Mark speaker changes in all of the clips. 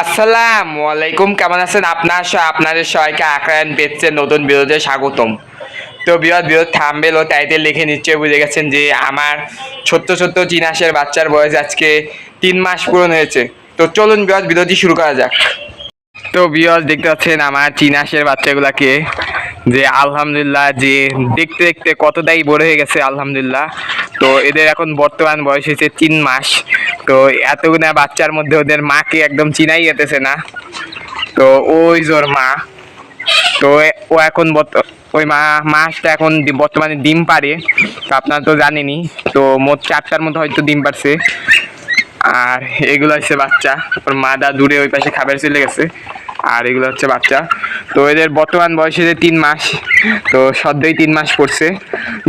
Speaker 1: আসসালামু আলাইকুম, কেমন আছেন আপনাদের সবাইকে আকরান পেজের নতুন ভিডিওতে স্বাগতম। তো বিরোধ থাম্বনেল ও টাইটেল লিখে নিশ্চয়ই বুঝে গেছেন যে আমার ছোট্ট ছোট্ট চিনাশের বাচ্চার বয়স আজকে 3 মাস পূরণ হয়েছে। তো চলুন ভিডিওটি শুরু করা যাক। তো দেখতে পাচ্ছেন আমার চিনাশের বাচ্চাগুলাকে, যে আলহামদুলিল্লাহ যে দেখতে দেখতে কতটাই বড় হয়ে গেছে আলহামদুলিল্লাহ। তো এদের এখন বর্তমান বয়স হয়েছে 3 মাস। তো এতগুলো বাচ্চার মধ্যে ওদের মাকে একদম চিনাই যেতেছে না। তো ওই জোর মা, তো ও এখন ওই মাছটা এখন বর্তমানে ডিম পারে। তো আপনারা তো জানেনই, তো মোট 4টার মতো হয়তো ডিম পারছে। আর এগুলো হচ্ছে বাচ্চা, ওর মাদা দূরে ওই পাশে খাবার চলে গেছে। আর এগুলো হচ্ছে বাচ্চা। তো এদের বর্তমান বয়স হচ্ছে 3 মাস। তো সদ্যই 3 মাস পড়ছে,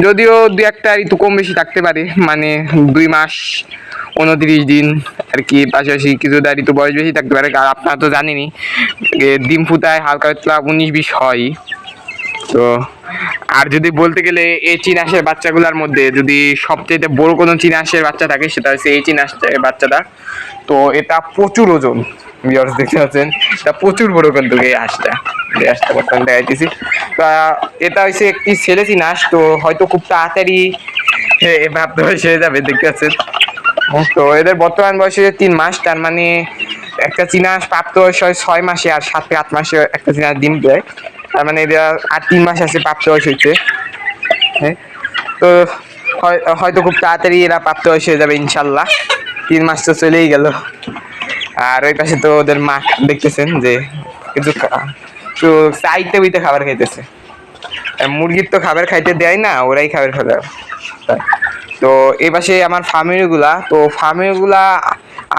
Speaker 1: যদিও দু একটা একটু কম বেশি থাকতে পারে, মানে 2 মাস 29 দিন আর কি, পাশাপাশি কিছু দাঁড়িয়ে তো বয়স বেশি থাকতে পারে। আর আপনারা তো জানেনই ডিম ফুটায় হালকা 19-20 হয়। তো আর যদি বলতে গেলে এই চিনাশের বাচ্চাগুলোর মধ্যে যদি সবচেয়ে বড় কোনো চিনাশের বাচ্চা থাকে, সেটা হচ্ছে এই চিনাশের বাচ্চাটা। তো এটা প্রচুর ওজন, ভিউয়ার্স দেখতে পাচ্ছেন, এটা প্রচুর বড় কিন্তু এই হাঁসটা বর্তমানে দেখাইতেছি। তা এটা হচ্ছে একটি ছেলে চিনাশ, তো হয়তো খুব তাড়াতাড়ি প্রাপ্ত বয়স হয়ে যাবে, দেখতে পাচ্ছেন। তো এদের বর্তমান বয়স হচ্ছে 3 মাস, তার মানে একটা চিনাশ প্রাপ্ত বয়স হয় 6 মাসে, আর 7 থেকে 8 মাসে একটা চিনাশ ডিম দেয়। তার মানে এদের আর 3 মাস আছে প্রাপ্ত বয়স হইতে। হ্যাঁ, তো হয়তো খুব তাড়াতাড়ি এরা প্রাপ্ত বয়স হয়ে যাবে ইনশাল্লাহ। 3 মাস তো চলেই গেল। আর ওই পাশে তো ওদের মা দেখতেছেন যে কিছু চাইতে বইতে খাবার খাইতেছে। মুরগির তো খাবার খাইতে দেয় না, ওরাই খাবার খাবে। তো এই পাশে আমার ফার্মেরগুলা, তো ফার্মেরগুলা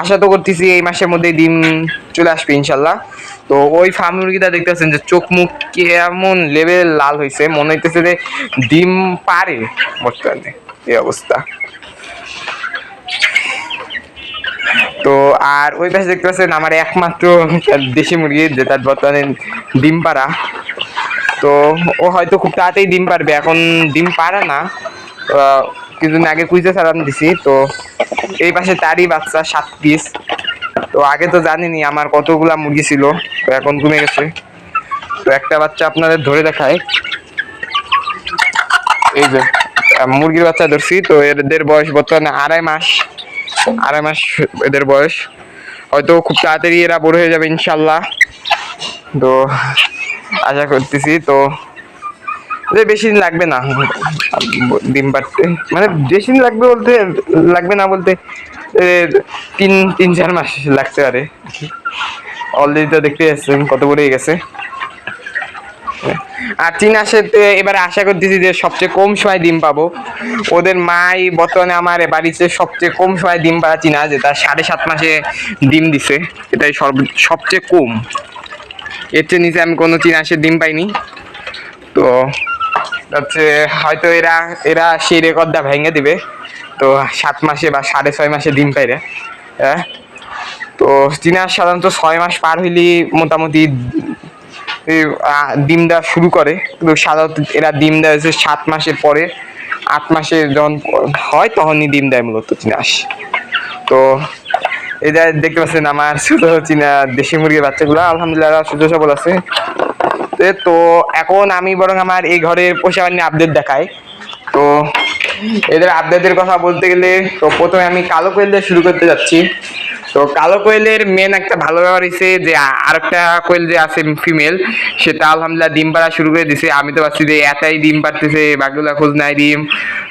Speaker 1: আশা তো করতেছি এই মাসের মধ্যে ডিম চলে আসবে ইনশাল্লাহ। তো ওই ফার্ম মুরগিটা দেখতেছেন যে চোখ মুখ কেমন লেভেল লাল হয়েছে, মনে হইতেছে যে ডিম পারে বর্তমানে, এই অবস্থা। তো আর ওই পাশে দেখতে পাচ্ছেন আমার একমাত্র দেশি মুরগি, যেটা বর্তমানে ডিম পাড়া। তো ও হয়তো খুব তাড়াতাড়ি ডিম পারবে, এখন ডিম পারে না, কিছুদিন আগে কুইজে ছাড়ান দিছি। তো এই পাশে তারই বাচ্চা 7 পিস। তো আগে তো জানিনি আমার কতগুলা মুরগি ছিল, তো এখন কমে গেছে। তো একটা বাচ্চা আপনাদের ধরে দেখায়, এই যে মুরগির বাচ্চা ধরছি। তো এদের বয়স বর্তমানে 2.5 মাস এদের বয়স। হয়তো খুব তাড়াতাড়ি এরা বড় হয়ে যাবে ইনশাল্লাহ, তো আশা করতেছি। তো বেশি দিন লাগবে না ডিম পাড়তে, মানে বেশি দিন লাগবে না বলতে 3-4 মাস লাগতে পারে। অলরেডি তো দেখতে যাচ্ছেন কত বড় হয়ে গেছে। আর চিনাশের এবারে আশা করতেছি যে সবচেয়ে কম সময় ডিম পাবো। ওদের মাই বর্তমানে আমার বাড়িতে সবচেয়ে কম সময় ডিম পাড়া চিনা, যেটা 7.5 মাসে ডিম দিছে, এটাই সবচেয়ে কম। এর চেয়ে নিচে আমি কোনো চিনাশের ডিম পাইনি। তো হচ্ছে হয়তো এরা সেই রেকর্ডটা ভেঙে দিবে। তো 7 মাসে বা 6.5 মাসে ডিম পাইরে। হ্যাঁ, তো চিনাশ সাধারণত 6 মাস পার হইলেই মোটামুটি ডিম দেওয়া শুরু করে, কিন্তু সাধারণত এরা ডিম দেয় হচ্ছে 7 মাসের পরে, 8 মাসে যখন হয় তখনই ডিম দেয় মূলত চিনাশ। তো এটা দেখতে পাচ্ছেন আমার ছোট চীনা দেশি মুরগির বাচ্চাগুলো আলহামদুলিল্লাহ সুস্থ সবল আছে। তো এখন আমি বরং আমার এই ঘরের পোষা প্রাণীর আপডেট দেখাই। তো এদের আপডেটের কথা বলতে গেলে, তো প্রথমে আমি কালো কোয়েল দিয়ে শুরু করতে যাচ্ছি। তো কালো কোয়েলের মেন একটা ভালো ব্যাপার হচ্ছে যে আরেকটা কোয়েল যে আছে ফিমেল, সেটা আলহামদুলিল্লাহ ডিম পাড়া শুরু করে দিছে। আমি তো ভাবছি যে এটাই ডিম পাড়তেছে, বাকিগুলা খোঁজ নাই ডিম।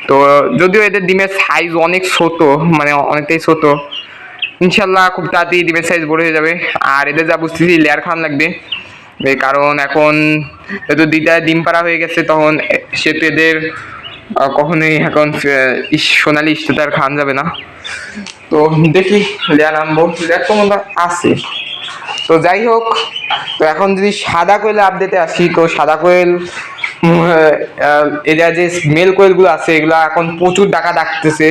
Speaker 1: তো যদিও এদের ডিমের সাইজ অনেক ছোট, মানে অনেকটাই ছোট, ইনশাল্লাহ খুব তাড়াতাড়ি ডিমের সাইজ বড় হয়ে যাবে। আর এদের যা বুঝতেছি লেয়ার খাওয়ান লাগবে, কারণ এখন যেহেতু দুইটা ডিম পাড়া হয়ে গেছে, তখন সেহেতু এদের কখনোই এখন সোনালি ইস্তুতার খাওয়ান যাবে না। তো দেখি লেয়ার আনবো, লেয়ার তো মনে আছে। তো যাই হোক, তো এখন যদি সাদা কোয়েলে আপডেটে আসি, তো সাদা কোয়েল এরা যে মেল কোয়েলগুলো আছে এগুলো এখন প্রচুর ডাকা ডাকতেছে।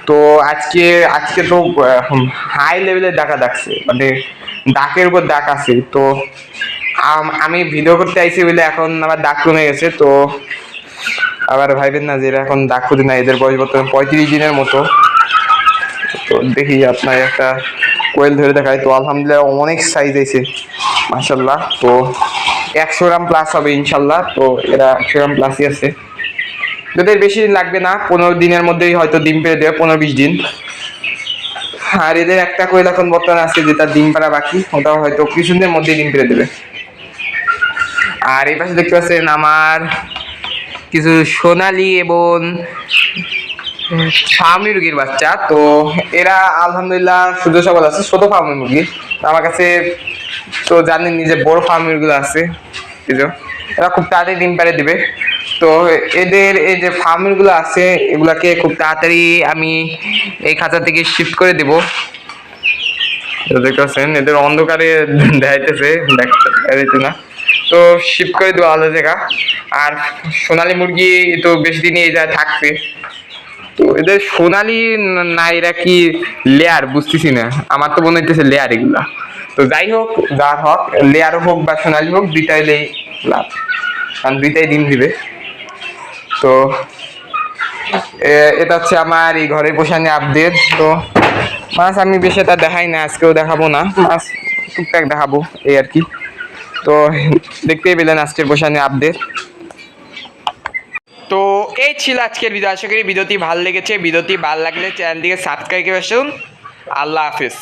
Speaker 1: তো আজকে তো হাই লেভেলের ডাকা ডাকছে, মানে ডাকের উপর ডাক আছে। তো আমি ভিডিও করতে আইছি বলে এখন আমার ডাক কমে গেছে। তো আবার ভাইবেন না যে এরা এখন ডাক খুঁজে না, এদের বয়স বর্তমানে 35 দিনের মতো। তো দেখি আপনার একটা কোয়েল ধরে দেখায়। তো আলহামদুলিল্লাহ অনেক সাইজ হয়েছে মাশাল্লাহ। তো 100 গ্রাম প্লাস হবে ইনশাল্লাহ। তো এরা 100 গ্রাম প্লাসই আছে। এদের বেশি দিন লাগবে না, 15 দিনের মধ্যেই হয়তো ডিম পেড়ে দেবে, 15-20 দিন। আর এদের একটা কোয়েল এখন বর্তমানে আছে যেটা ডিম পাড়া বাকি, ওটাও হয়তো কিছুদিনের মধ্যেই ডিম পেড়ে দেবে। আর এই পাশে দেখতে পাচ্ছেন আমার কিছু সোনালী এবং ফার্মি মুরগির বাচ্চা। তো এরা আলহামদুলিল্লাহ সুযোগ সবল আছে, ছোট ফার্মি মুরগি আমার কাছে। তো জানেন যে বড় ফার্মি মুরগিগুলো আছে, এরা খুব তাড়াতাড়ি ডিম পাড়ে দিবে। তো এদের এই যে ফার্মগুলো আছে এগুলাকে খুব তাড়াতাড়ি আমি এই খাঁচা থেকে শিফট করে দেবো। দেখতে পাচ্ছেন এদের অন্ধকারে দেখাইতেছে, দেখতে না। তো শিফট করে দেবো আলাদা জায়গা। আর সোনালী মুরগি তো বেশি দিনই এই জায়গায় থাকবে। তো এদের সোনালী না এরা কি লেয়ার বুঝতেছি না, আমার তো মনে হইতেছে লেয়ার এগুলা। তো যাই হোক, যার হোক, লেয়ার হোক বা সোনালী হোক, দুইটাই লাভ, কারণ দুইটাই ডিম দিবে। তো এটা হচ্ছে আমার এই ঘরের পোষানি আপডেট। তো মাছ আমি বেশি এটা দেখাই না, আজকেও দেখাবো না, মাছ টুকটাক দেখাবো এই আর কি। তো দেখতেই পেলেন আজকের পোষানি আপডেট। তো এই ছিল আজকের ভিডিও। আশা করি ভিডিওটি ভালো লেগেছে। ভিডিওটি ভালো লাগলে চ্যানেলটিকে সাবস্ক্রাইব করে আসুন। আল্লাহ হাফিজ।